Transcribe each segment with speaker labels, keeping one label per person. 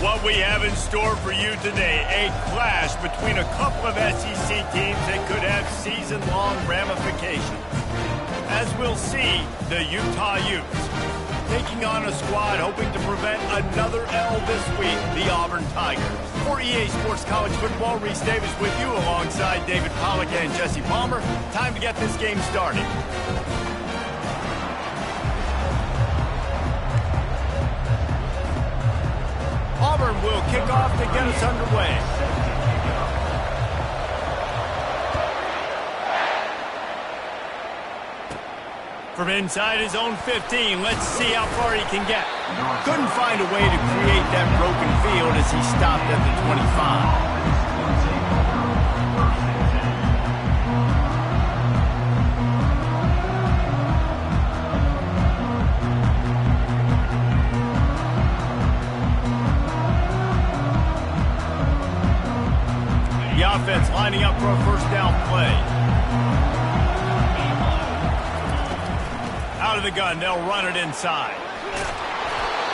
Speaker 1: What we have in store for you today, a clash between a couple of SEC teams that could have season-long ramifications. As we'll see, the Utah Utes taking on a squad hoping to prevent another L this week, the Auburn Tigers. For EA Sports College Football, Reese Davis with you alongside David Pollack and Jesse Palmer. Time to get this game started. Auburn will kick off to get us underway. From inside his own 15, let's see how far he can get. Couldn't find a way to create that broken field as he stopped at the 25. The offense lining up for a first down play. Out of the gun, they'll run it inside.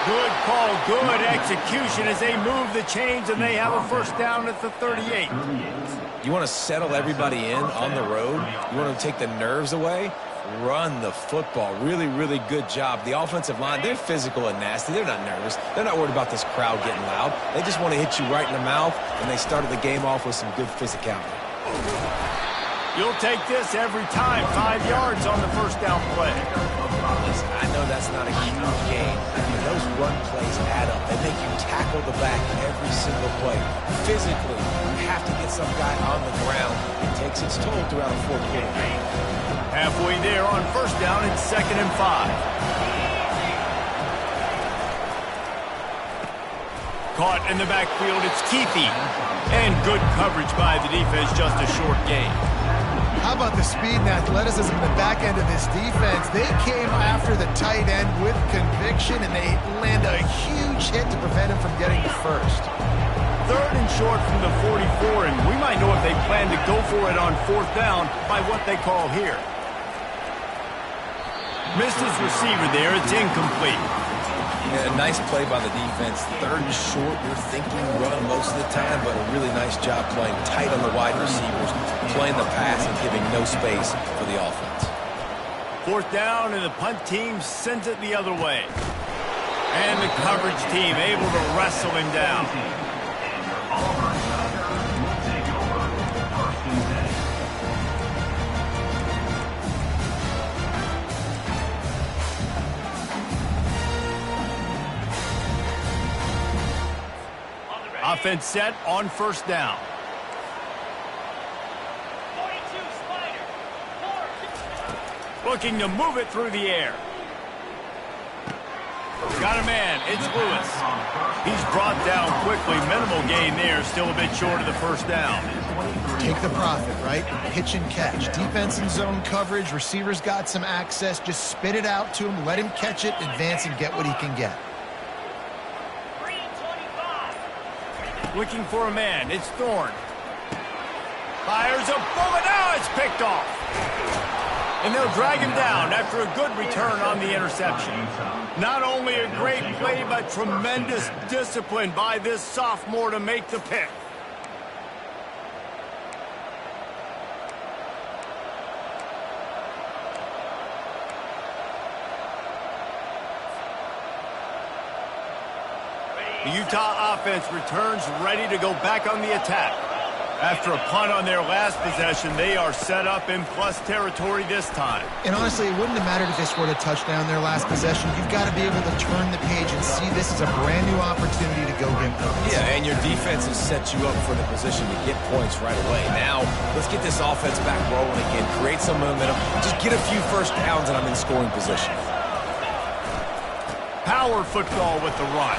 Speaker 1: Good call, good execution as they move the chains and they have a first down at the 38.
Speaker 2: You want to settle everybody in on the road? You want to take the nerves away? Run the football. Really, really good job. The offensive line, they're physical and nasty. They're not nervous. They're not worried about this crowd getting loud. They just want to hit you right in the mouth, and they started the game off with some good physicality.
Speaker 1: You'll take this every time. 5 yards on the first down play.
Speaker 2: Listen, I know that's not a huge gain, but those run plays add up. They make you tackle the back every single play. Physically, you have to get some guy on the ground. It takes its toll throughout a fourth-quarter game.
Speaker 1: Halfway there on first down, it's 2nd and 5. Caught in the backfield, it's Keefe. And good coverage by the defense, just a short gain.
Speaker 3: How about the speed and athleticism in the back end of this defense? They came after the tight end with conviction, and they land a huge hit to prevent him from getting the first.
Speaker 1: 3rd and short from the 44, and we might know if they plan to go for it on 4th down by what they call here. Missed his receiver there. It's incomplete.
Speaker 2: Yeah, a nice play by the defense. 3rd and short, you're thinking run most of the time, but a really nice job playing tight on the wide receivers, playing the pass and giving no space for the offense.
Speaker 1: 4th down, and the punt team sends it the other way. And the coverage team able to wrestle him down. Offense set on first down. Looking to move it through the air. Got a man. It's Lewis. He's brought down quickly. Minimal gain there. Still a bit short of the first down.
Speaker 3: Take the profit, right? Pitch and catch. Defense and zone coverage. Receivers got some access. Just spit it out to him. Let him catch it, advance, and get what he can get.
Speaker 1: Looking for a man. It's Thorne. Fires a bullet. Now it's picked off. And they'll drag him down after a good return on the interception. Not only a great play, but tremendous discipline by this sophomore to make the pick. The Utah offense returns ready to go back on the attack. After a punt on their last possession, they are set up in plus territory this time.
Speaker 3: And honestly, it wouldn't have mattered if they scored a touchdown their last possession. You've got to be able to turn the page and see this as a brand new opportunity to go get points.
Speaker 2: Yeah, and your defense has set you up for the position to get points right away. Now, let's get this offense back rolling again, create some momentum, just get a few first downs, and I'm in scoring position.
Speaker 1: Power football with the run.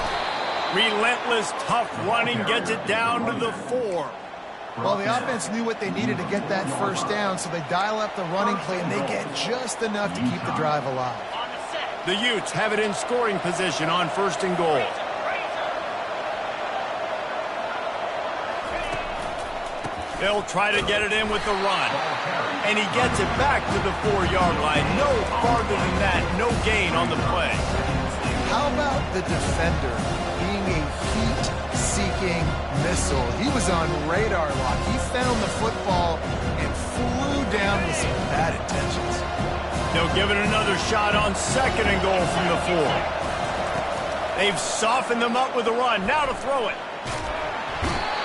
Speaker 1: Relentless, tough running gets it down to the 4.
Speaker 3: Well, the offense knew what they needed to get that first down, so they dial up the running play, and they get just enough to keep the drive alive.
Speaker 1: The Utes have it in scoring position on 1st and goal. They'll try to get it in with the run. And he gets it back to the 4-yard line. No farther than that, no gain on the play.
Speaker 3: How about the defender being a heat whistle. He was on radar lock. He found the football and flew down with some bad intentions.
Speaker 1: They'll give it another shot on 2nd and goal from the 4. They've softened them up with the run. Now to throw it.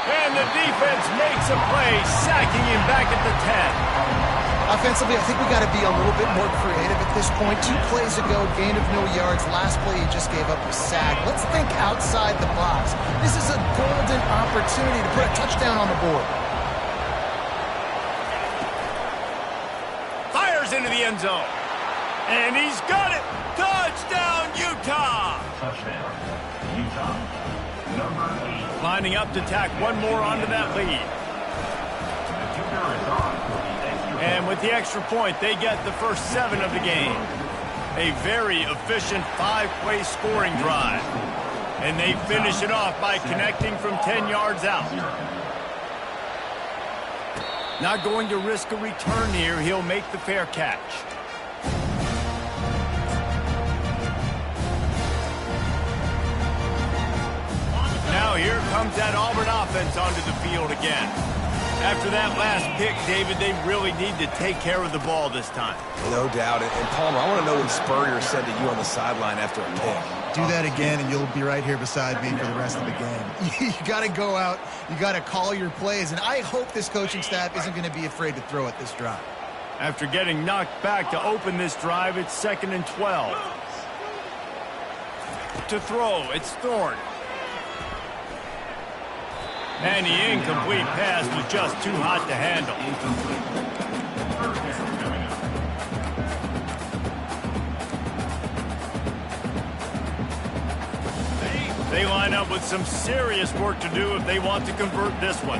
Speaker 1: And the defense makes a play, sacking him back at the 10.
Speaker 3: Offensively, I think we got to be a little bit more creative at this point. 2 plays ago, gain of no yards. Last play, he just gave up a sack. Let's think outside the box. This is a golden opportunity to put a touchdown on the board.
Speaker 1: Fires into the end zone. And he's got it. Touchdown, Utah.
Speaker 4: Touchdown, Utah. Number 8.
Speaker 1: Lining up to tack one more onto that lead. And with the extra point, they get the first 7 of the game. A very efficient 5-play scoring drive. And they finish it off by connecting from 10 yards out. Not going to risk a return here. He'll make the fair catch. Now here comes that Auburn offense onto the field again. After that last pick, David, they really need to take care of the ball this time.
Speaker 2: No doubt. And Palmer, I want to know what Spurrier said to you on the sideline after a pick.
Speaker 3: Do that again, and you'll be right here beside me for the rest of the game. You got to go out. You got to call your plays, and I hope this coaching staff isn't going to be afraid to throw at this drive.
Speaker 1: After getting knocked back to open this drive, it's 2nd and 12. To throw, it's Thorne. And the incomplete pass was just too hot to handle. They line up with some serious work to do if they want to convert this one.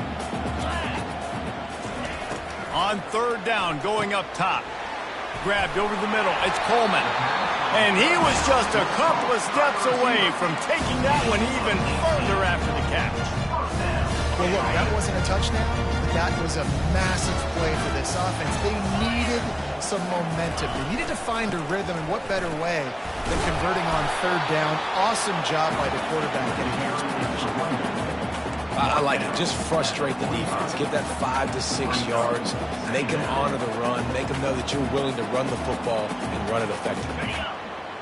Speaker 1: On 3rd down, going up top. Grabbed over the middle. It's Coleman. And he was just a couple of steps away from taking that one even further after the catch.
Speaker 3: Well, look, that wasn't a touchdown, but that was a massive play for this offense. They needed some momentum. They needed to find a rhythm, and what better way than converting on 3rd down. Awesome job by the quarterback getting here as position.
Speaker 2: I like it. Just frustrate the defense. Get that 5 to 6 yards. Make them honor the run. Make them know that you're willing to run the football and run it effectively.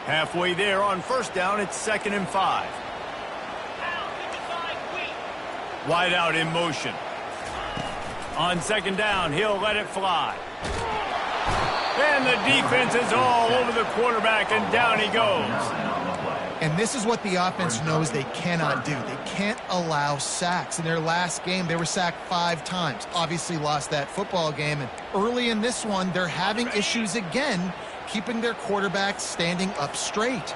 Speaker 1: Halfway there on 1st down, it's 2nd and 5. Wide out in motion. On 2nd down, he'll let it fly. And the defense is all over the quarterback, and down he goes.
Speaker 3: And this is what the offense knows they cannot do. They can't allow sacks. In their last game, they were sacked 5 times. Obviously lost that football game. And early in this one, they're having issues again, keeping their quarterback standing up straight.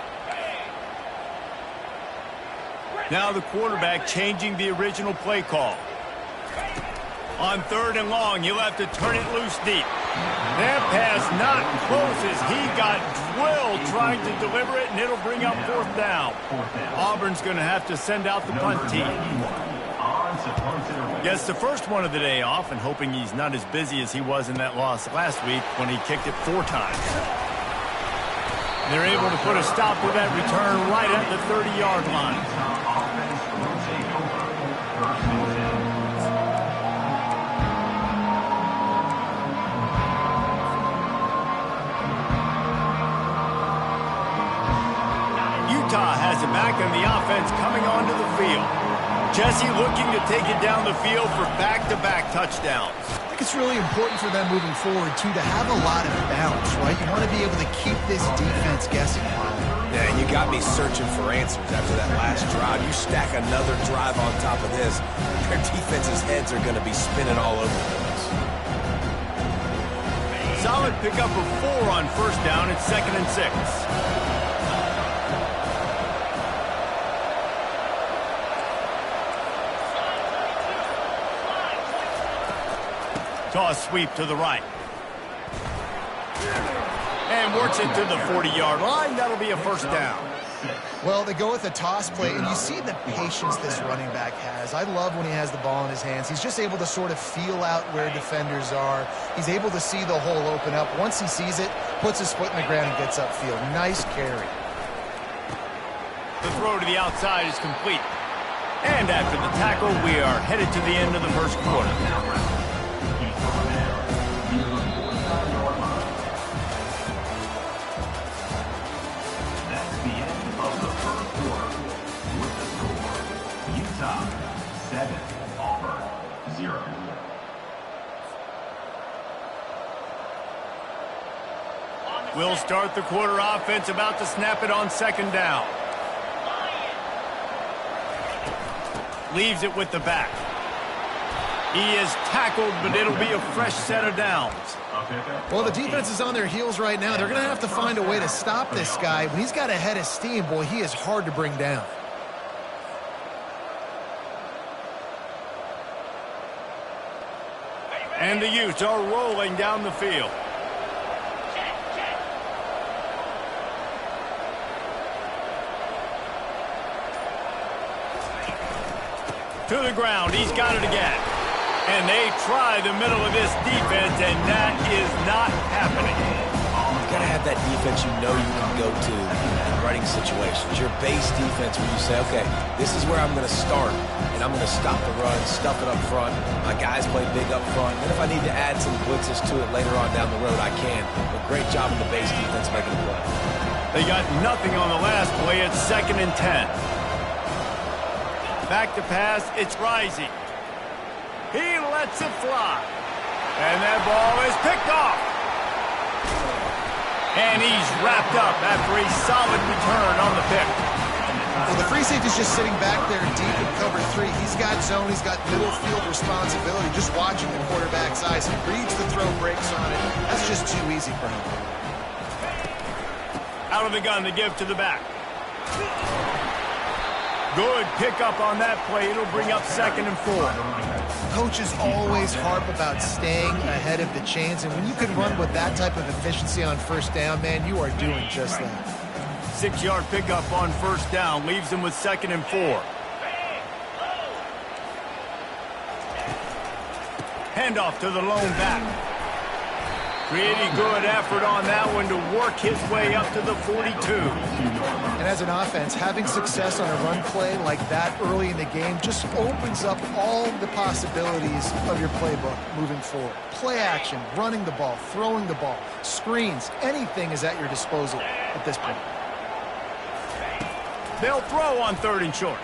Speaker 1: Now the quarterback changing the original play call. On 3rd and long, he'll have to turn it loose deep. That pass not close as he got drilled trying to deliver it, and it'll bring up 4th down. Auburn's going to have to send out the punt team. Gets the first one of the day off, and hoping he's not as busy as he was in that loss last week when he kicked it 4 times. They're able to put a stop to that return right at the 30-yard line. Utah has it back, and the offense coming onto the field. Jesse looking to take it down the field for back-to-back touchdowns.
Speaker 3: I think it's really important for them moving forward, too, to have a lot of balance, right? You want to be able to keep this defense guessing.
Speaker 2: Yeah, you got me searching for answers after that last drive. You stack another drive on top of this, their defense's heads are going to be spinning all over the place.
Speaker 1: Solid pickup of 4 on 1st down. It's 2nd and 6. Toss sweep to the right. And works it to the 40-yard line. That'll be a 1st down.
Speaker 3: Well, they go with a toss play, and you see the patience this running back has. I love when he has the ball in his hands. He's just able to sort of feel out where defenders are. He's able to see the hole open up. Once he sees it, puts his foot in the ground and gets upfield. Nice carry.
Speaker 1: The throw to the outside is complete. And after the tackle, we are headed to the end of the first quarter.
Speaker 4: That's the end of the first quarter. With the score, Utah 7, Auburn 0.
Speaker 1: We'll start the quarter offense, about to snap it on second down. Leaves it with the back. He is tackled, but it'll be a fresh set of downs.
Speaker 3: Well, the defense is on their heels right now. They're going to have to find a way to stop this guy. When he's got a head of steam, boy, he is hard to bring down.
Speaker 1: And the Utes are rolling down the field. To the ground, he's got it again. And they try the middle of this defense, and that is not happening.
Speaker 2: You've got to have that defense you know you can go to in running situations. Your base defense where you say, okay, this is where I'm going to start, and I'm going to stop the run, stuff it up front. My guys play big up front. And if I need to add some blitzes to it later on down the road, I can. But great job in the base defense making the play.
Speaker 1: They got nothing on the last play. It's 2nd and 10. Back to pass, it's Rising. He lets it fly. And that ball is picked off. And he's wrapped up after a solid return on the pick.
Speaker 3: Well, the free safety's just sitting back there deep in cover 3. He's got zone, he's got middle field responsibility. Just watching the quarterback's eyes. He reads the throw, breaks on it. That's just too easy for him.
Speaker 1: Out of the gun to give to the back. Good pickup on that play. It'll bring up 2nd and 4.
Speaker 3: Coaches always harp about staying ahead of the chains, and when you can run with that type of efficiency on first down, man, you are doing just that.
Speaker 1: 6-yard pickup on first down. Leaves them with 2nd and 4. Handoff to the lone back. Pretty good effort on that one to work his way up to the 42.
Speaker 3: And as an offense, having success on a run play like that early in the game just opens up all the possibilities of your playbook moving forward. Play action, running the ball, throwing the ball, screens, anything is at your disposal at this point.
Speaker 1: They'll throw on 3rd and short.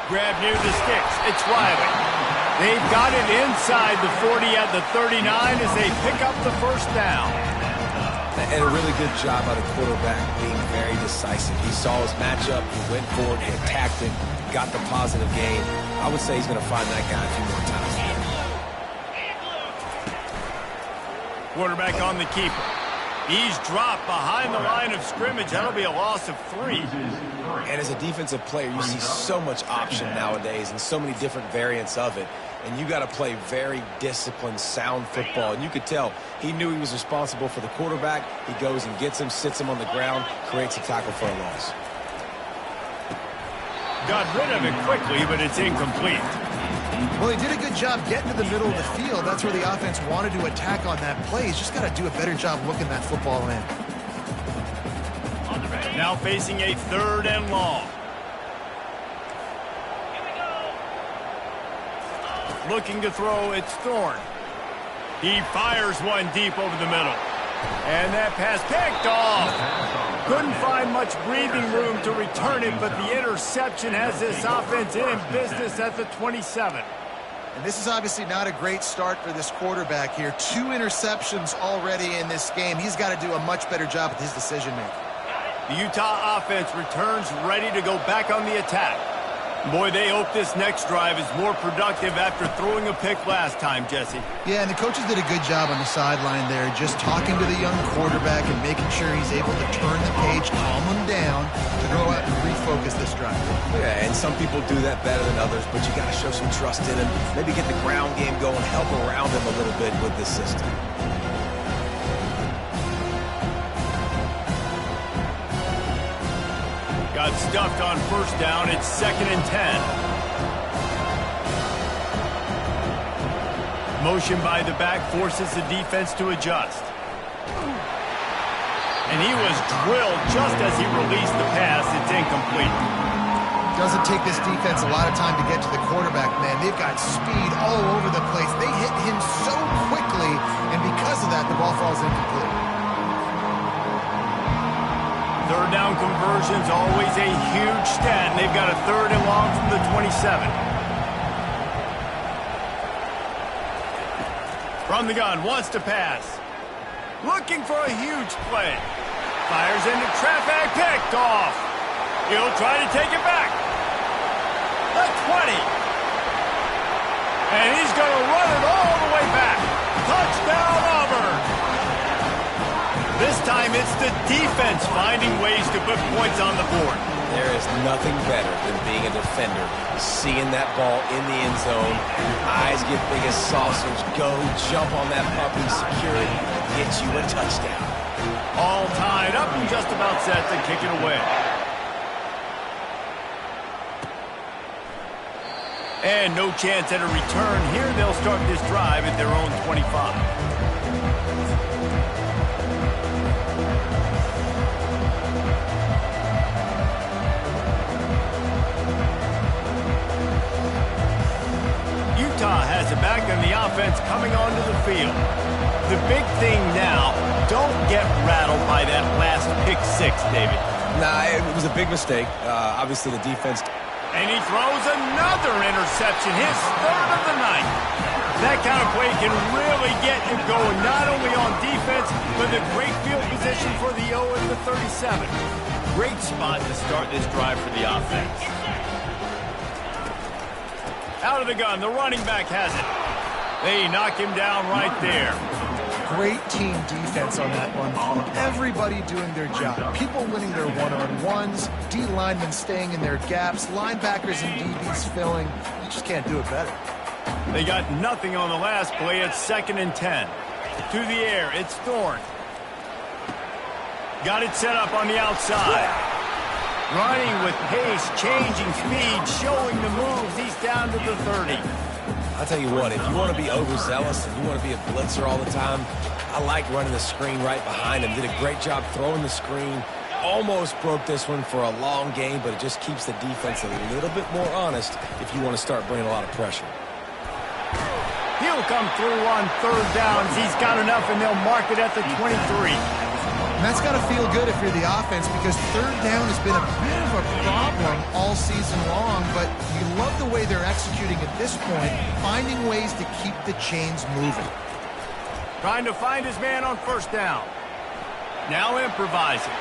Speaker 1: Grab near the sticks. It's Riley. They've got it inside the 40 at the 39 as they pick up the first down.
Speaker 2: And a really good job by the quarterback being very decisive. He saw his matchup, he went for it, he attacked it, got the positive gain. I would say he's going to find that guy a few more times.
Speaker 1: Quarterback on the keeper. He's dropped behind the line of scrimmage. That'll be a loss of 3.
Speaker 2: And as a defensive player, you see so much option nowadays and so many different variants of it. And you got to play very disciplined, sound football. And you could tell he knew he was responsible for the quarterback. He goes and gets him, sits him on the ground, creates a tackle for a loss.
Speaker 1: Got rid of it quickly, but it's incomplete.
Speaker 3: Well, he did a good job getting to the middle of the field. That's where the offense wanted to attack on that play. He's just got to do a better job looking that football in.
Speaker 1: Now facing a 3rd and long. Looking to throw, it's Thorne. He fires one deep over the middle. And that pass picked off. Couldn't find much breathing room to return it, but the interception has this offense in business at the 27.
Speaker 3: And this is obviously not a great start for this quarterback here. 2 interceptions already in this game. He's got to do a much better job with his decision-making.
Speaker 1: The Utah offense returns ready to go back on the attack. Boy, they hope this next drive is more productive after throwing a pick last time, Jesse.
Speaker 3: Yeah, and the coaches did a good job on the sideline there, just talking to the young quarterback and making sure he's able to turn the page, calm him down, to go out and refocus this drive.
Speaker 2: Yeah, and some people do that better than others, but you got to show some trust in him. Maybe get the ground game going, help around him a little bit with this system.
Speaker 1: Got stuffed on first down. It's 2nd and 10. Motion by the back forces the defense to adjust. And he was drilled just as he released the pass. It's incomplete.
Speaker 3: Doesn't take this defense a lot of time to get to the quarterback, man. They've got speed all over the place. They hit him so quickly, and because of that, the ball falls incomplete.
Speaker 1: Third down conversion's always a huge stat, and they've got a 3rd and long from the 27. From the gun, wants to pass. Looking for a huge play. Fires into traffic, picked off. He'll try to take it back. The 20. And he's going to run it all the way back. Touchdown, Auburn. This time it's the defense finding ways to put points on the board.
Speaker 2: There is nothing better than being a defender. Seeing that ball in the end zone, eyes get big as saucers, go jump on that puppy, secure it, get you a touchdown.
Speaker 1: All tied up and just about set to kick it away. And no chance at a return here. They'll start this drive at their own 25. Has it back and the offense coming onto the field. The big thing now, don't get rattled by that last pick 6, David.
Speaker 2: Nah, it was a big mistake. Obviously the defense.
Speaker 1: And he throws another interception, his 3rd of the night. That kind of play can really get you going, not only on defense, but the great field position for the O and the 37. Great spot to start this drive for the offense. Out of the gun, the running back has it. They knock him down right there.
Speaker 3: Great team defense on that one. Everybody doing their job. People winning their one-on-ones, D linemen staying in their gaps, linebackers and DBs filling. You just can't do it better.
Speaker 1: They got nothing on the last play. It's 2nd and 10. To the air, it's Thorne. Got it set up on the outside. Running with pace, changing speed, showing the moves. He's down to the 30.
Speaker 2: I'll tell you what, if you want to be overzealous and you want to be a blitzer all the time, I like running the screen right behind him. Did a great job throwing the screen. Almost broke this one for a long game, but it just keeps the defense a little bit more honest if you want to start bringing a lot of pressure.
Speaker 1: He'll come through on 3rd downs. He's got enough, and they'll mark it at the 23.
Speaker 3: And that's got to feel good if you're the offense, because 3rd down has been a bit of a problem all season long, but you love the way they're executing at this point, finding ways to keep the chains moving.
Speaker 1: Trying to find his man on 1st down. Now improvising.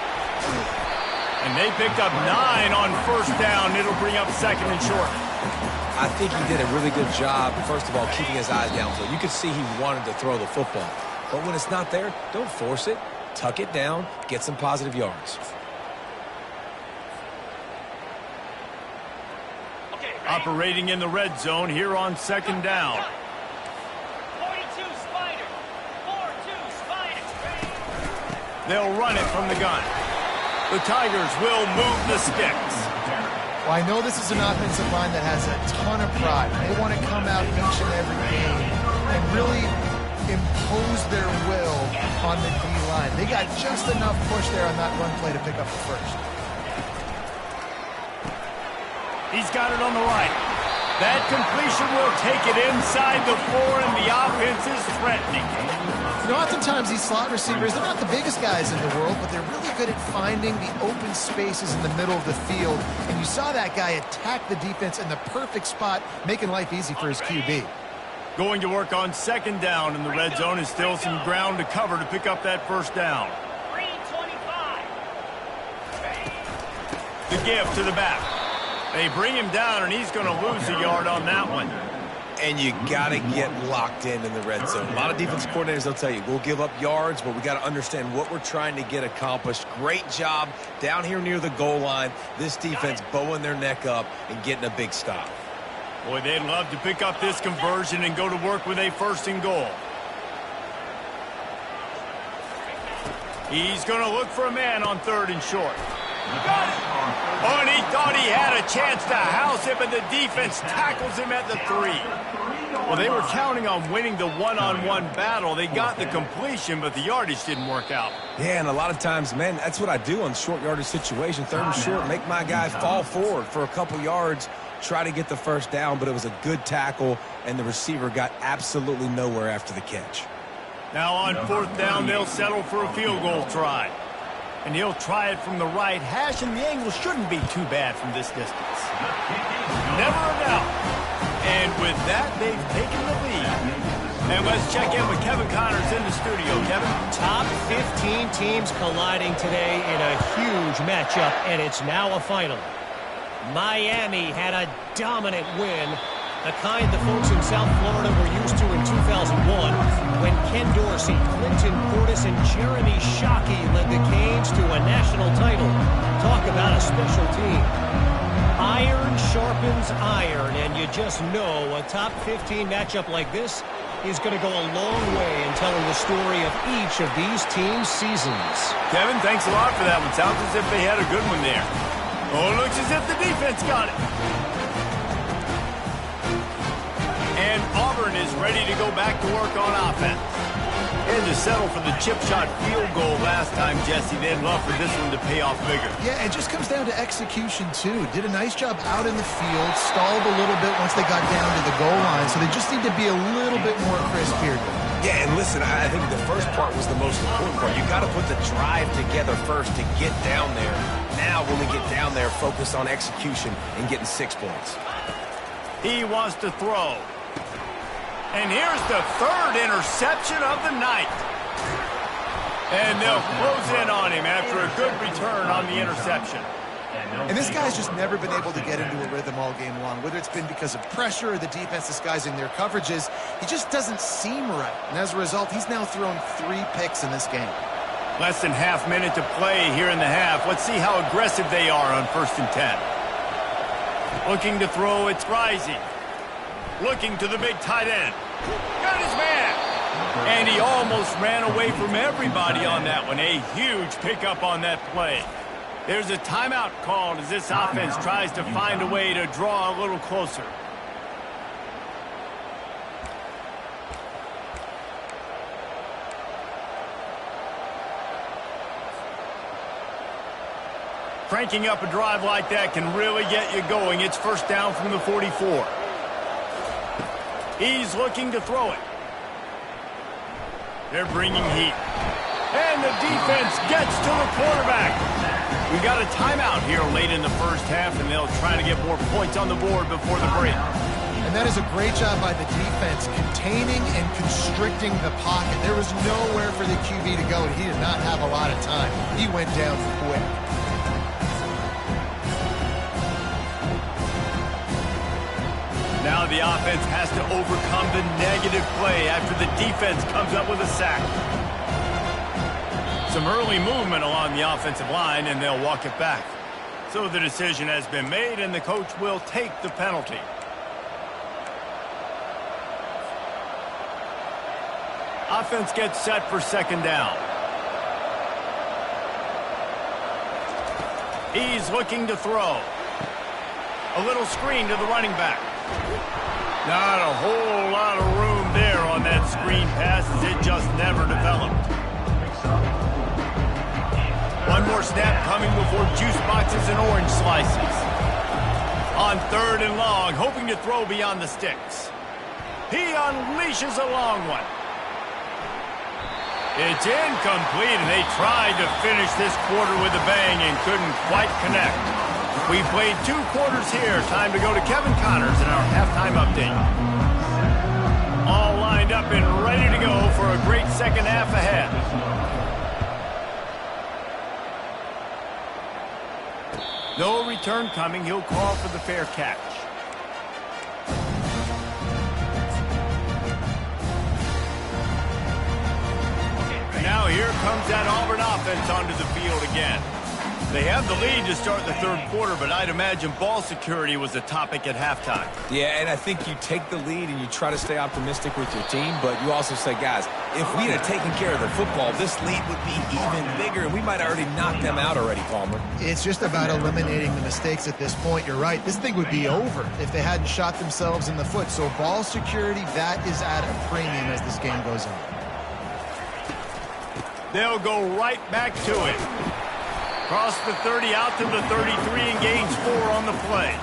Speaker 1: And they picked up 9 on 1st down. It'll bring up 2nd and short.
Speaker 2: I think he did a really good job, first of all, keeping his eyes downfield. You could see he wanted to throw the football. But when it's not there, don't force it. Tuck it down, get some positive yards.
Speaker 1: Operating in the red zone here on 2nd down.
Speaker 5: 42 Spider. 4-2 Spider.
Speaker 1: They'll run it from the gun. The Tigers will move the sticks.
Speaker 3: Well, I know this is an offensive line that has a ton of pride. They want to come out each and every game and really impose their will on the D-line. They got just enough push there on that run play to pick up the 1st.
Speaker 1: He's got it on the right. That completion will take it inside the 4, and the offense is threatening.
Speaker 3: You know, oftentimes these slot receivers, they're not the biggest guys in the world, but they're really good at finding the open spaces in the middle of the field. And you saw that guy attack the defense in the perfect spot, making life easy for his QB.
Speaker 1: Going to work on 2nd down in the red zone, is still some ground to cover to pick up that 1st down.
Speaker 5: 325.
Speaker 1: The give to the back. They bring him down, and he's going to lose a yard on that one.
Speaker 2: And you got to get locked in the red zone. A lot of defense coordinators, they'll tell you, we'll give up yards, but we got to understand what we're trying to get accomplished. Great job down here near the goal line. This defense bowing their neck up and getting a big stop.
Speaker 1: Boy, they'd love to pick up this conversion and go to work with a 1st and goal. He's going to look for a man on 3rd and short. Got it. Oh, and he thought he had a chance to house him, and the defense tackles him at the 3. Well, they were counting on winning the one-on-one battle. They got the completion, but the yardage didn't work out.
Speaker 2: Yeah, and a lot of times, man, that's what I do on short yardage situation. 3rd and short, make my guy fall forward for a couple yards, try to get the first down, but it was a good tackle, and the receiver got absolutely nowhere after the catch.
Speaker 1: Now on 4th down, they'll settle for a field goal try. And he'll try it from the right hash, and the angle shouldn't be too bad from this distance. Never a doubt. And with that, they've taken the lead. And let's check in with Kevin Connors in the studio. Kevin?
Speaker 6: Top 15 teams colliding today in a huge matchup, and it's now a final. Miami had a dominant win, the kind the folks in South Florida were used to in 2001 when Ken Dorsey, Clinton Portis, and Jeremy Shockey led the Canes to a national title. Talk about a special team. Iron sharpens iron, and you just know a top 15 matchup like this is going to go a long way in telling the story of each of these teams' seasons.
Speaker 1: Kevin, thanks a lot for that one. Sounds as if they had a good one there. Oh, it looks as if the defense got it. And Auburn is ready to go back to work on offense. And to settle for the chip shot field goal last time, Jesse, they'd love for this one to pay off bigger.
Speaker 3: Yeah, it just comes down to execution, too. Did a nice job out in the field, stalled a little bit once they got down to the goal line, so they just need to be a little bit more crisp here.
Speaker 2: Yeah, and listen, I think the first part was the most important part. You got to put the drive together first to get down there. Now, when we get down there, focus on execution and getting 6 points.
Speaker 1: He wants to throw. And here's the 3rd interception of the night. And they'll close in on him after a good return on the interception.
Speaker 3: And this guy's just never been able to get into a rhythm all game long. Whether it's been because of pressure or the defense disguising their coverages, he just doesn't seem right. And as a result, he's now thrown 3 picks in this game.
Speaker 1: Less than half minute to play here in the half. Let's see how aggressive they are on 1st and 10. Looking to throw, it's Rising. Looking to the big tight end. Got his man. And he almost ran away from everybody on that one. A huge pickup on that play. There's a timeout called as this offense tries to find a way to draw a little closer. Cranking up a drive like that can really get you going. It's 1st down from the 44. He's looking to throw it. They're bringing heat. And the defense gets to the quarterback. We got a timeout here late in the first half, and they'll try to get more points on the board before the break.
Speaker 3: And that is a great job by the defense, containing and constricting the pocket. There was nowhere for the QB to go, and he did not have a lot of time. He went down quick.
Speaker 1: Now the offense has to overcome the negative play after the defense comes up with a sack. Some early movement along the offensive line, and they'll walk it back. So the decision has been made, and the coach will take the penalty. Offense gets set for 2nd down. He's looking to throw. A little screen to the running back. Not a whole lot of room there on that screen pass, as it just never developed. One more snap coming before juice boxes and orange slices. On 3rd and long, hoping to throw beyond the sticks. He unleashes a long one. It's incomplete, and they tried to finish this quarter with a bang and couldn't quite connect. We played 2 quarters here. Time to go to Kevin Connors in our halftime update. All lined up and ready to go for a great second half ahead. No return coming. He'll call for the fair catch. Now here comes that Auburn offense onto the field again. They have the lead to start the third quarter, but I'd imagine ball security was a topic at halftime.
Speaker 2: Yeah, and I think you take the lead and you try to stay optimistic with your team, but you also say, guys, if we had taken care of the football, this lead would be even bigger, and we might have already knocked them out already, Palmer.
Speaker 3: It's just about eliminating the mistakes at this point. You're right. This thing would be over if they hadn't shot themselves in the foot. So ball security, that is at a premium as this game goes on.
Speaker 1: They'll go right back to it. Cross the 30 out to the 33 and gains 4 on the play.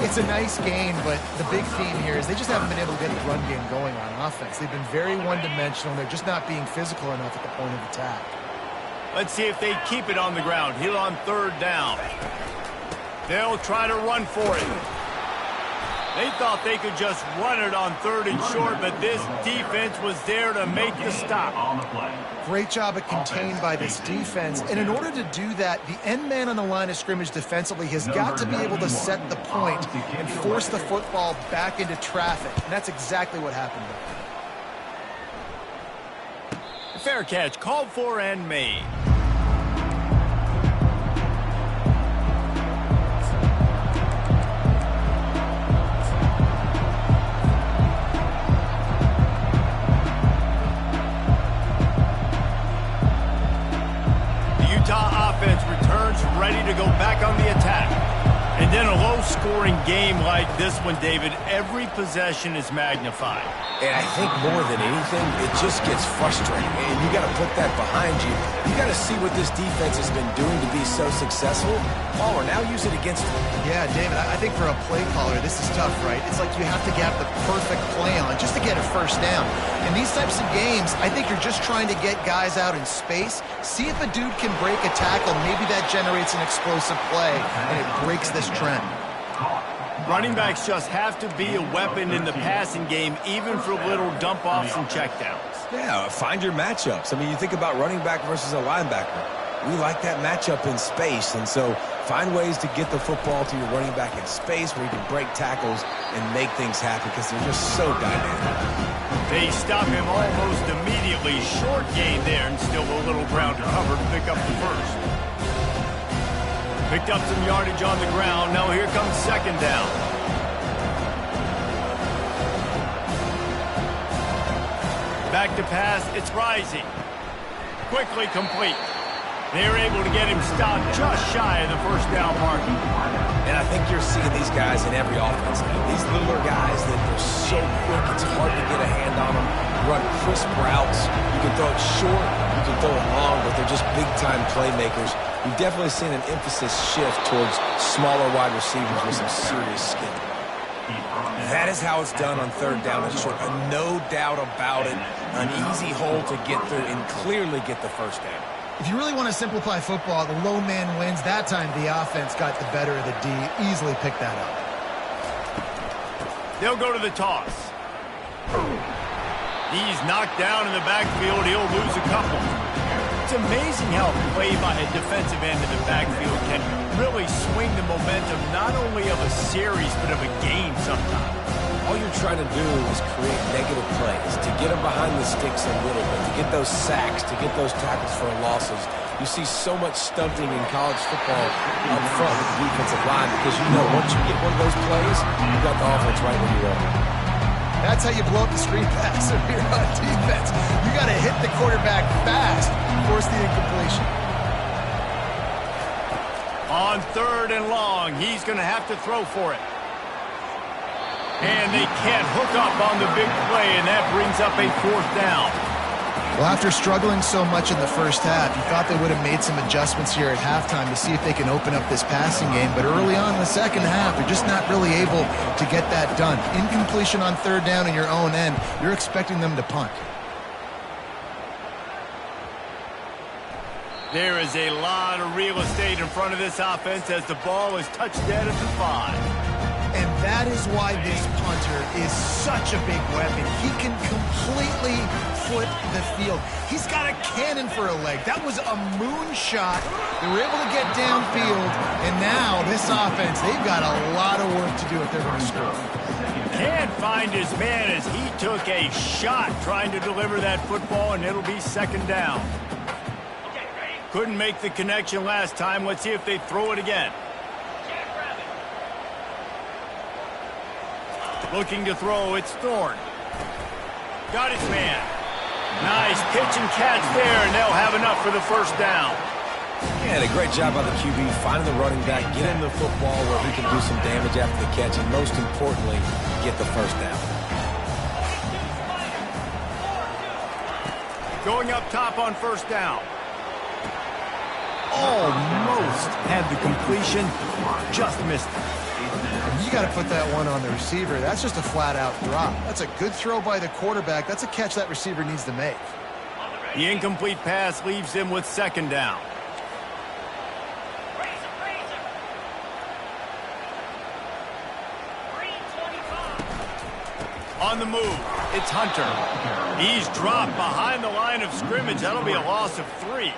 Speaker 3: It's a nice game, but the big theme here is they just haven't been able to get the run game going on offense. They've been very one-dimensional. They're just not being physical enough at the point of attack.
Speaker 1: Let's see if they keep it on the ground here on third down. They'll try to run for it. They thought they could just run it on third and short, but this defense was there to make the stop.
Speaker 3: Great job at contained by this defense. And in order to do that, the end man on the line of scrimmage defensively has got to be able to set the point and force the football back into traffic. And that's exactly what happened there.
Speaker 1: Fair catch, called for and made. Offense returns ready to go back on the attack. And then a low-scoring game like this one, David, every possession is magnified.
Speaker 2: And I think more than anything, it just gets frustrating. And you got to put that behind you. You got to see what this defense has been doing to be so successful. Palmer, now use it against them.
Speaker 3: Yeah, David, I think for a play caller, this is tough, right? It's like you have to get the perfect play on just to get a first down. In these types of games, I think you're just trying to get guys out in space, see if a dude can break a tackle. Maybe that generates an explosive play, and it breaks this trend.
Speaker 1: Running backs just have to be a weapon in the passing game, even for little dump-offs and checkdowns.
Speaker 2: Yeah, find your matchups. I mean, you think about running back versus a linebacker. We like that matchup in space, and so find ways to get the football to your running back in space where you can break tackles and make things happen because they're just so dynamic.
Speaker 1: They stop him almost immediately. Short gain there, and still a little ground to cover to pick up the first. Picked up some yardage on the ground. Now here comes second down. Back to pass. It's Rising. Quickly complete. They're able to get him stopped just shy of the first down marker.
Speaker 2: And I think you're seeing these guys in every offense now. These littler guys that they're so quick, it's hard to get a hand on them. Run crisp routes. You can throw it short, you can throw it long, but they're just big-time playmakers. We've definitely seen an emphasis shift towards smaller wide receivers with some serious skill. That is how it's done on third down and short. No doubt about it. An easy hole to get through and clearly get the first down.
Speaker 3: If you really want to simplify football, the low man wins. That time the offense got the better of the D. Easily picked that up.
Speaker 1: They'll go to the toss. He's knocked down in the backfield. He'll lose a couple. It's amazing how play by a defensive end in the backfield can really swing the momentum not only of a series but of a game sometimes.
Speaker 2: All you're trying to do is create negative plays, to get them behind the sticks a little bit, to get those sacks, to get those tackles for losses. You see so much stunting in college football up front with the defensive line because you know once you get one of those plays, you got the offense right where you want it.
Speaker 3: That's how you blow up the screen pass if you're on defense. You got to hit the quarterback fast, force the incompletion.
Speaker 1: On third and long, he's going to have to throw for it. And they can't hook up on the big play, and that brings up a fourth down.
Speaker 3: Well, after struggling so much in the first half, you thought they would have made some adjustments here at halftime to see if they can open up this passing game. But early on in the second half, they're just not really able to get that done. Incompletion on third down in your own end, you're expecting them to punt.
Speaker 1: There is a lot of real estate in front of this offense as the ball is touched dead at the 5.
Speaker 3: And that is why this punter is such a big weapon. He can completely foot the field. He's got a cannon for a leg. That was a moonshot. They were able to get downfield, and now this offense, they've got a lot of work to do if they're going to score.
Speaker 1: Can't find his man as he took a shot trying to deliver that football, and it'll be second down. Couldn't make the connection last time. Let's see if they throw it again.
Speaker 5: Jackrabbit.
Speaker 1: Looking to throw, it's Thorne. Got his man. Nice pitch and catch there, and they'll have enough for the first down.
Speaker 2: Yeah, a great job by the QB, finding the running back, getting the football where he can do some damage after the catch, and most importantly, get the first down.
Speaker 1: Going up top on first down. Almost had the completion, just missed it.
Speaker 3: You got to put that one on the receiver. That's just a flat-out drop. That's a good throw by the quarterback. That's a catch that receiver needs to make.
Speaker 1: The incomplete pass leaves him with second down.
Speaker 5: Razor, razor. Green 25.
Speaker 1: On the move, it's Hunter. He's dropped behind the line of scrimmage. That'll be a loss of 3.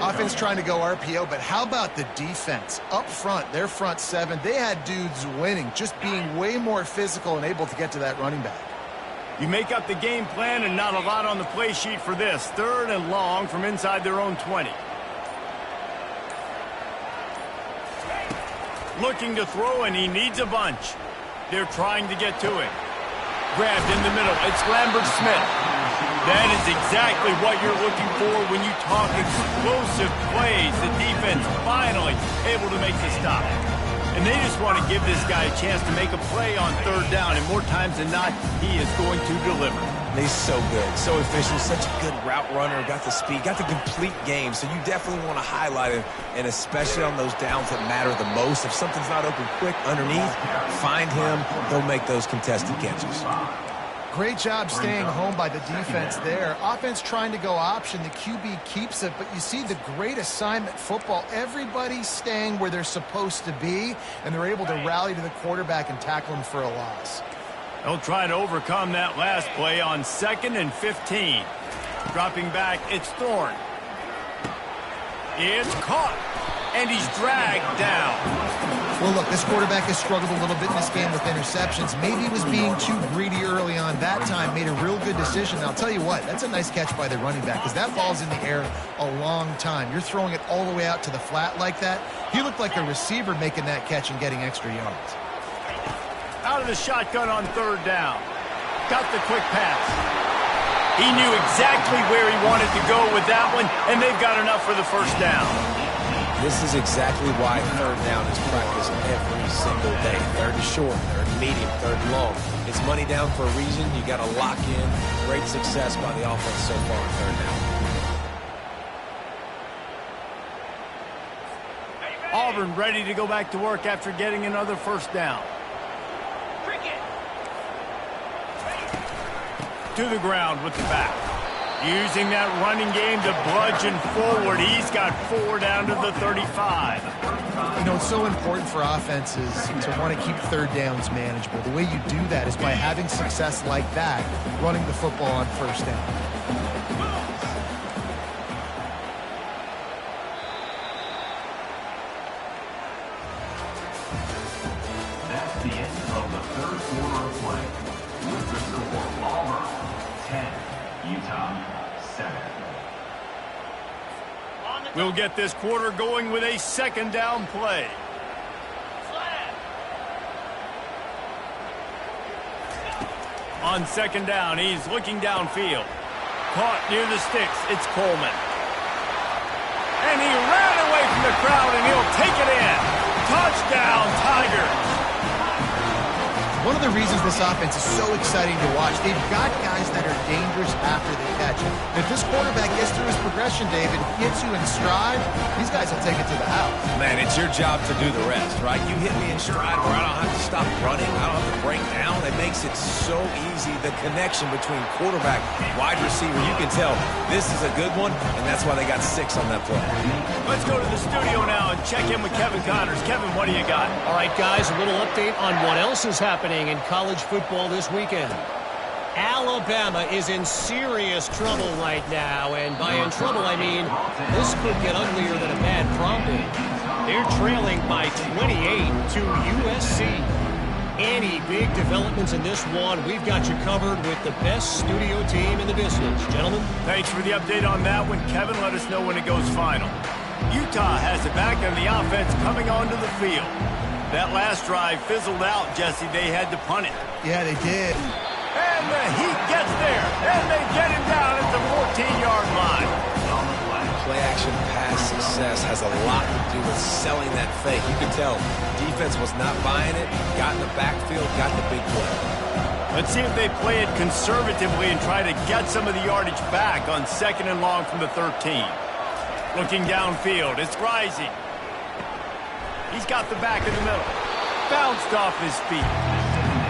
Speaker 3: Offense trying to go RPO, but how about the defense? Up front, their front 7, they had dudes winning, just being way more physical and able to get to that running back.
Speaker 1: You make up the game plan and not a lot on the play sheet for this. 3rd and long from inside their own 20. Looking to throw, and he needs a bunch. They're trying to get to it. Grabbed in the middle. It's Lambert-Smith. That is exactly what you're looking for when you talk explosive plays. The defense finally able to make the stop. And they just want to give this guy a chance to make a play on 3rd down. And more times than not, he is going to deliver.
Speaker 2: He's so good, so efficient, such a good route runner, got the speed, got the complete game. So you definitely want to highlight him, and especially on those downs that matter the most. If something's not open quick underneath, find him. He'll make those contested catches.
Speaker 3: Great job staying home by the defense there. Offense trying to go option. The QB keeps it, but you see the great assignment football. Everybody's staying where they're supposed to be, and they're able to rally to the quarterback and tackle him for a loss.
Speaker 1: They'll try to overcome that last play on 2nd and 15. Dropping back, it's Thorne. It's caught, and he's dragged down.
Speaker 3: Well, look, this quarterback has struggled a little bit in this game with interceptions. Maybe he was being too greedy early on that time, made a real good decision. And I'll tell you what, that's a nice catch by the running back because that ball's in the air a long time. You're throwing it all the way out to the flat like that. He looked like a receiver making that catch and getting extra yards.
Speaker 1: Out of the shotgun on 3rd down. Got the quick pass. He knew exactly where he wanted to go with that one, and they've got enough for the first down.
Speaker 2: This is exactly why 3rd down is practiced every single day. 3rd is short, 3rd medium, 3rd long. It's money down for a reason. You got to lock in. Great success by the offense so far on 3rd down.
Speaker 1: Auburn ready to go back to work after getting another first down. To the ground with the back. Using that running game to bludgeon forward. He's got 4 down to the 35.
Speaker 3: You know, it's so important for offenses to want to keep 3rd downs manageable. The way you do that is by having success like that, running the football on 1st down.
Speaker 4: That's the end of the 3rd quarter of play. With the score, Auburn 10, Utah 7.
Speaker 1: We'll get this quarter going with a 2nd down play. On 2nd down, he's looking downfield. Caught near the sticks, it's Coleman. And he ran away from the crowd, and he'll take it in. Touchdown, Tigers.
Speaker 3: One of the reasons this offense is so exciting to watch, they've got guys that are dangerous after they catch it. If this quarterback gets through his progression, David, gets you in stride, these guys will take it to the house.
Speaker 2: Man, it's your job to do the rest, right? You hit me in stride where I don't have to stop running. I don't have to break down. It makes it so easy. The connection between quarterback, wide receiver, you can tell this is a good one, and that's why they got 6 on that play.
Speaker 1: Let's go to the studio now and check in with Kevin Connors. Kevin, what do you got?
Speaker 6: All right, guys, a little update on what else is happening in college football this weekend. Alabama is in serious trouble right now, and by in trouble, I mean this could get uglier than a bad prom date. They're trailing by 28 to USC. Any big developments in this one, we've got you covered with the best studio team in the business. Gentlemen.
Speaker 1: Thanks for the update on that one, Kevin. Let us know when it goes final. Utah has it back on the offense coming onto the field. That last drive fizzled out, Jesse. They had to punt it.
Speaker 3: Yeah, they did.
Speaker 1: And the Heat gets there, and they get him down at the 14-yard line.
Speaker 2: Play-action pass success has a lot to do with selling that fake. You could tell defense was not buying it, got in the backfield, got the big play.
Speaker 1: Let's see if they play it conservatively and try to get some of the yardage back on 2nd and long from the 13. Looking downfield, it's Rising. He's got the back in the middle. Bounced off his feet.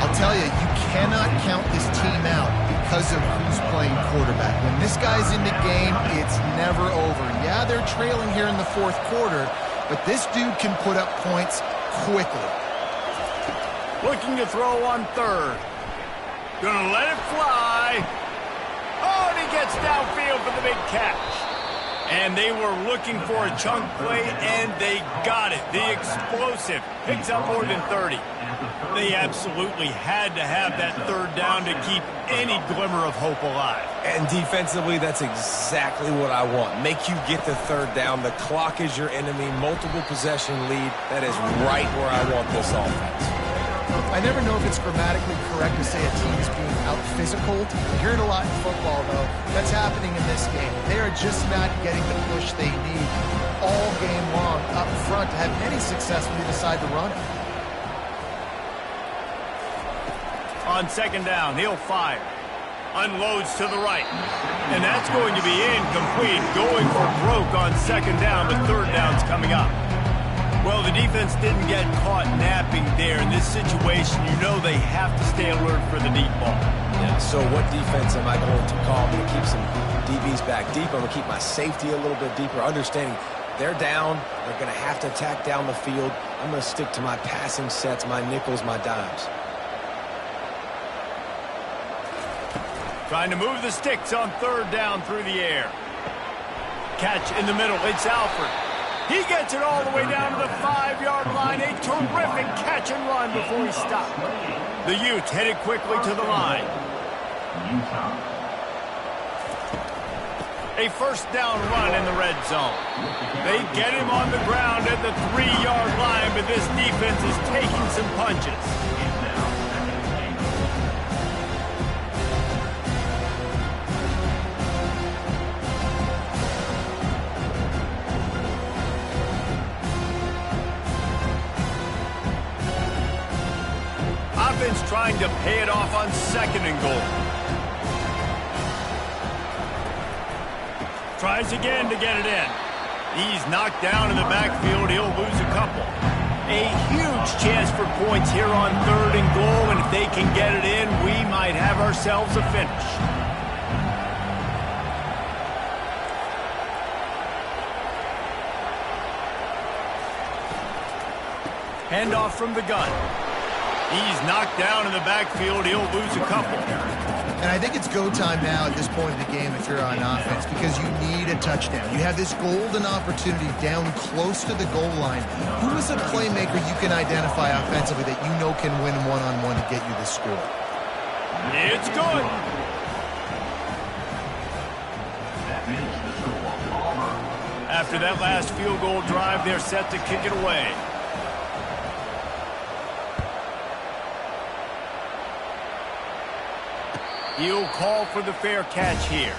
Speaker 3: I'll tell you, you cannot count this team out because of who's playing quarterback. When this guy's in the game, it's never over. Yeah, they're trailing here in the 4th quarter, but this dude can put up points quickly.
Speaker 1: Looking to throw on 3rd. Gonna let it fly. Oh, and he gets downfield for the big catch. And they were looking for a chunk play, and they got it. The explosive picks up more than 30. They absolutely had to have that 3rd down to keep any glimmer of hope alive.
Speaker 2: And defensively, that's exactly what I want. Make you get the 3rd down. The clock is your enemy. Multiple possession lead. That is right where I want this offense.
Speaker 3: I never know if it's grammatically correct to say a team is being out-physical. You hear it a lot in football, though. That's happening in this game. They are just not getting the push they need all game long up front to have any success when they decide to run it.
Speaker 1: On 2nd down, he'll fire. Unloads to the right. And that's going to be incomplete. Going for broke on 2nd down, but 3rd down's coming up. Well, the defense didn't get caught napping there. In this situation, you know they have to stay alert for the deep ball.
Speaker 2: Yeah, so what defense am I going to call? I'm going to keep some DBs back deep. I'm going to keep my safety a little bit deeper, understanding they're down. They're going to have to attack down the field. I'm going to stick to my passing sets, my nickels, my dimes.
Speaker 1: Trying to move the sticks on 3rd down through the air. Catch in the middle. It's Alford. He gets it all the way down to the 5-yard line. A terrific catch and run before he stopped. The Utes headed quickly to the line. A 1st down run in the red zone. They get him on the ground at the 3-yard line, but this defense is taking some punches. Offense trying to pay it off on 2nd and goal. Tries again to get it in. He's knocked down in the backfield. He'll lose a couple. A huge chance for points here on 3rd and goal, and if they can get it in, we might have ourselves a finish. Handoff from the gun. He's knocked down in the backfield. He'll lose a couple.
Speaker 3: And I think it's go time now at this point in the game if you're on offense because you need a touchdown. You have this golden opportunity down close to the goal line. Who is a playmaker you can identify offensively that you know can win one-on-one to get you the score?
Speaker 1: It's good. After that last field goal drive, they're set to kick it away. He'll call for the fair catch here.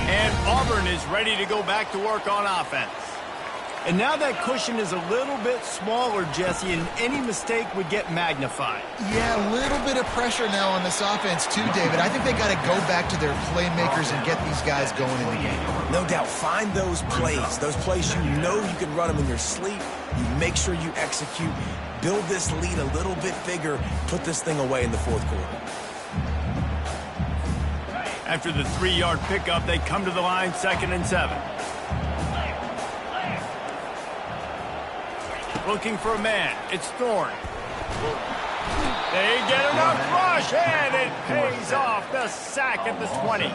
Speaker 1: And Auburn is ready to go back to work on offense. And now that cushion is a little bit smaller, Jesse, and any mistake would get magnified.
Speaker 3: Yeah, a little bit of pressure now on this offense too, David. I think they got to go back to their playmakers and get these guys going in the game.
Speaker 2: No doubt. Find those plays you know you can run them in your sleep. You make sure you execute. Build this lead a little bit bigger. Put this thing away in the 4th quarter.
Speaker 1: After the 3-yard pickup, they come to the line 2nd and 7. Looking for a man. It's Thorne. They get enough rush. and it pays off. The sack at the 20.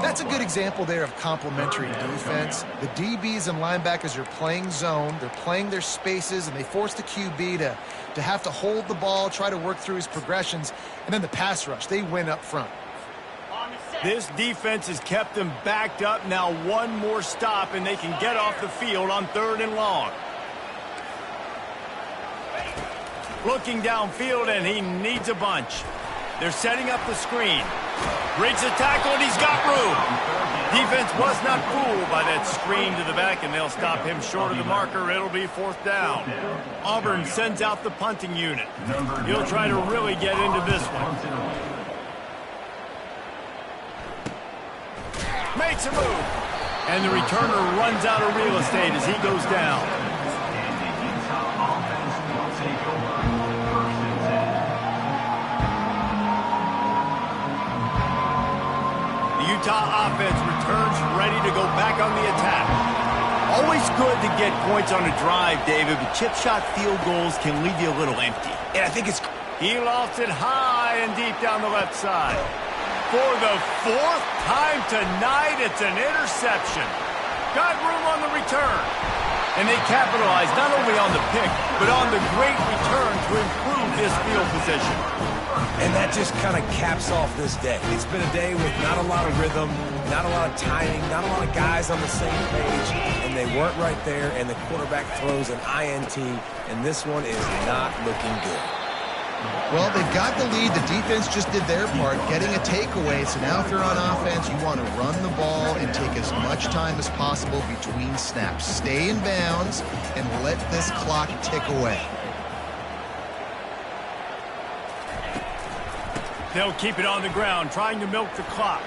Speaker 3: That's a good example there of complementary defense. The DBs and linebackers are playing zone. They're playing their spaces, and they force the QB to have to hold the ball, try to work through his progressions, and then the pass rush. They win up front.
Speaker 1: This defense has kept them backed up. Now one more stop, and they can get off the field on 3rd and long. Looking downfield, and he needs a bunch. They're setting up the screen. Breaks the tackle, and he's got room. Defense was not fooled by that screen to the back, and they'll stop him short of the marker. It'll be 4th down. Auburn sends out the punting unit. He'll try to really get into this one. Makes a move. And the returner runs out of real estate as he goes down. The Utah offense returns ready to go back on the attack. Always good to get points on a drive, David, but chip shot field goals can leave you a little empty.
Speaker 2: And I think it's...
Speaker 1: He lofts it high and deep down the left side. For the 4th time tonight, it's an interception. Got room on the return. And they capitalize not only on the pick, but on the great return to improve this field position.
Speaker 2: And that just kind of caps off this day. It's been a day with not a lot of rhythm, not a lot of timing, not a lot of guys on the same page, and they weren't right there, and the quarterback throws an INT, and this one is not looking good.
Speaker 3: Well, they've got the lead. The defense just did their part, getting a takeaway. So now if you're on offense, you want to run the ball and take as much time as possible between snaps. Stay in bounds and let this clock tick away.
Speaker 1: They'll keep it on the ground, trying to milk the clock.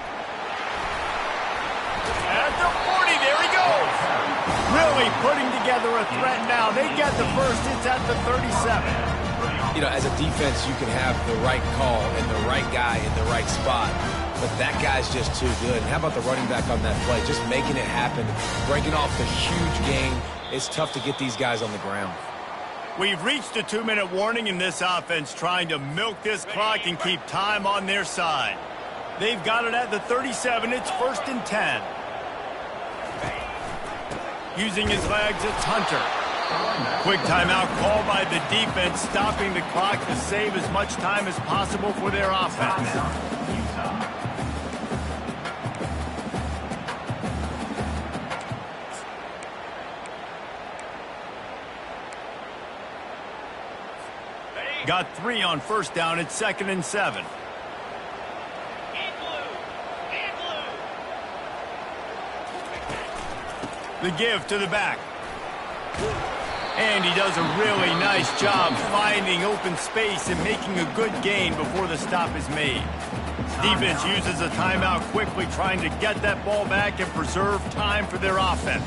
Speaker 1: At the 40, there he goes. Really putting together a threat now. They get the first. It's at the 37.
Speaker 2: You know, as a defense, you can have the right call and the right guy in the right spot, but that guy's just too good. And how about the running back on that play? Just making it happen, breaking off the huge gain. It's tough to get these guys on the ground.
Speaker 1: We've reached a 2-minute warning in this offense, trying to milk this clock and keep time on their side. They've got it at the 37. It's 1st and 10. Using his legs, it's Hunter. Quick timeout called by the defense, stopping the clock to save as much time as possible for their offense. Got 3 on 1st down. It's 2nd and 7. The give to the back. And he does a really nice job finding open space and making a good gain before the stop is made. Defense uses a timeout quickly, trying to get that ball back and preserve time for their offense.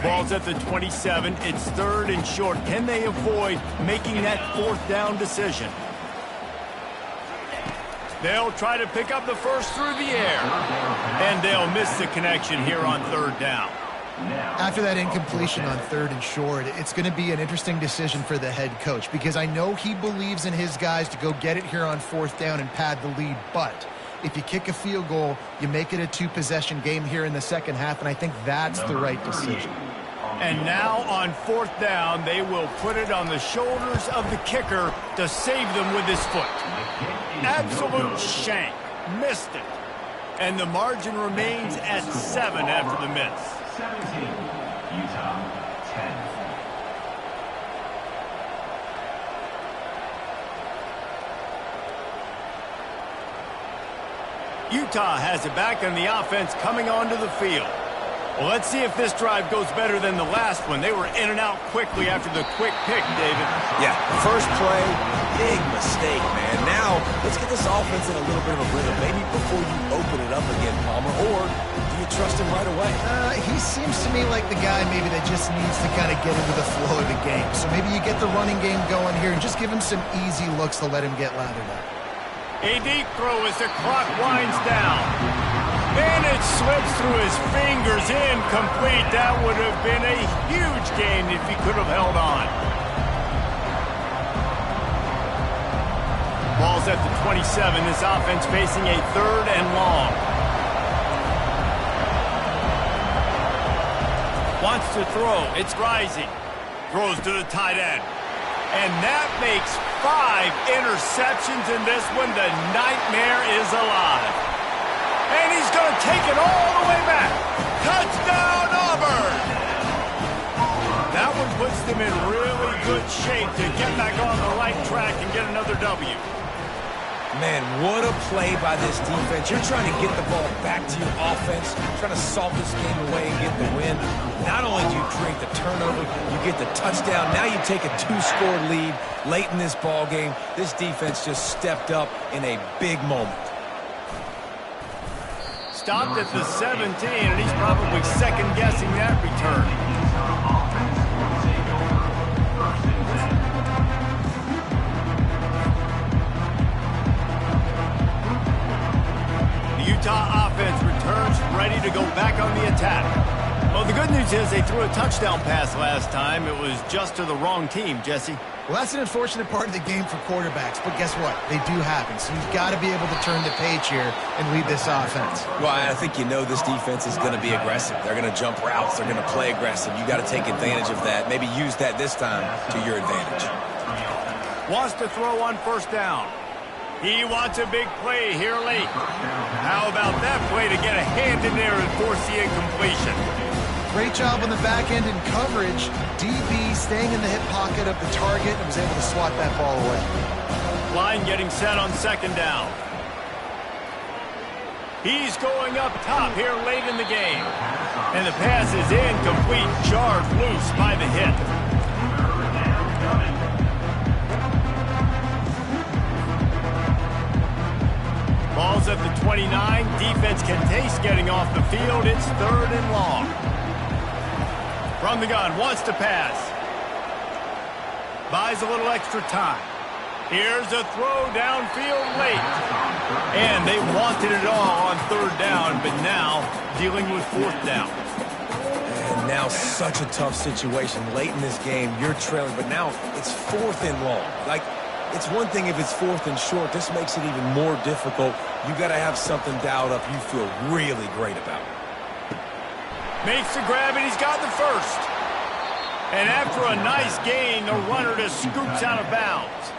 Speaker 1: Ball's at the 27. It's 3rd and short. Can they avoid making that 4th down decision? They'll try to pick up the first through the air. And they'll miss the connection here on 3rd down.
Speaker 3: After that incompletion on 3rd and short, it's going to be an interesting decision for the head coach, because I know he believes in his guys to go get it here on 4th down and pad the lead. But if you kick a field goal, you make it a 2-possession game here in the second half, and I think that's the right decision.
Speaker 1: And now on 4th down, they will put it on the shoulders of the kicker to save them with his foot. Absolute shank. Missed it. And the margin remains at 7 after the miss.
Speaker 4: 17, Utah 10.
Speaker 1: Utah has it back on the offense coming onto the field. Well, let's see if this drive goes better than the last one. They were in and out quickly after the quick pick, David.
Speaker 2: Yeah, first play, big mistake, man. Now, let's get this offense in a little bit of a rhythm. Maybe before you open it up again, Palmer, or do you trust him right away?
Speaker 3: He seems to me like the guy maybe that just needs to kind of get into the flow of the game. So maybe you get the running game going here and just give him some easy looks to let him get lathered up.
Speaker 1: A deep throw as the clock winds down. And it slips through his fingers, incomplete. That would have been a huge gain if he could have held on. Ball's at the 27. This offense facing a 3rd and long. Wants to throw. It's rising. Throws to the tight end. And that makes 5 interceptions in this one. The nightmare is alive. And he's going to take it all the way back. Touchdown, Auburn! That one puts them in really good shape to get back on the right track and get another W.
Speaker 2: Man, what a play by this defense. You're trying to get the ball back to your offense, trying to salt this game away and get the win. Not only do you create the turnover, you get the touchdown. Now you take a 2-score lead late in this ball game. This defense just stepped up in a big moment.
Speaker 1: Stopped at the 17, and he's probably second-guessing that return. Utah offense returns ready to go back on the attack. Well, the good news is they threw a touchdown pass last time. It was just to the wrong team, Jesse.
Speaker 3: Well, that's an unfortunate part of the game for quarterbacks, but guess what? They do happen, so you've got to be able to turn the page here and lead this offense.
Speaker 2: Well, I think you know this defense is going to be aggressive. They're going to jump routes. They're going to play aggressive. You got to take advantage of that. Maybe use that this time to your advantage.
Speaker 1: Wants to throw on 1st down. He wants a big play here late. How about that play to get a hand in there and force the incompletion?
Speaker 3: Great job on the back end in coverage. DB staying in the hip pocket of the target and was able to swat that ball away.
Speaker 1: Line getting set on 2nd down. He's going up top here late in the game. And the pass is incomplete, jarred loose by the hit. Ball's at the 29. Defense can taste getting off the field. It's 3rd and long. From the gun, wants to pass. Buys a little extra time. Here's a throw downfield late. And they wanted it all on 3rd down, but now dealing with 4th down.
Speaker 2: And now such a tough situation. Late in this game, you're trailing, but now it's 4th and long. Like, it's one thing if it's 4th and short. This makes it even more difficult. You got to have something dialed up you feel really great about.
Speaker 1: Makes the grab, and he's got the 1st. And after a nice gain, the runner just scoops out of bounds.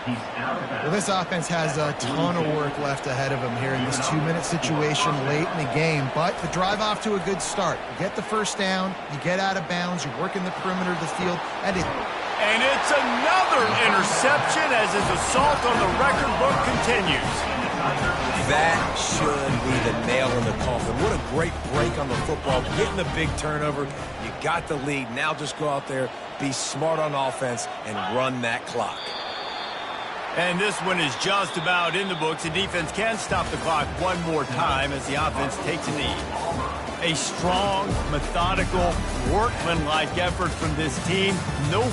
Speaker 3: Well, this offense has a ton of work left ahead of them here in this 2-minute situation late in the game. But the drive off to a good start. You get the 1st down, you get out of bounds, you work in the perimeter of the field, and
Speaker 1: it's another interception as his assault on the record book continues.
Speaker 2: That should be the nail in the coffin. What a great break on the football. Getting the big turnover. You got the lead. Now just go out there, be smart on offense, and run that clock.
Speaker 1: And this one is just about in the books. The defense can stop the clock one more time as the offense takes a knee. A strong, methodical, workmanlike effort from this team. No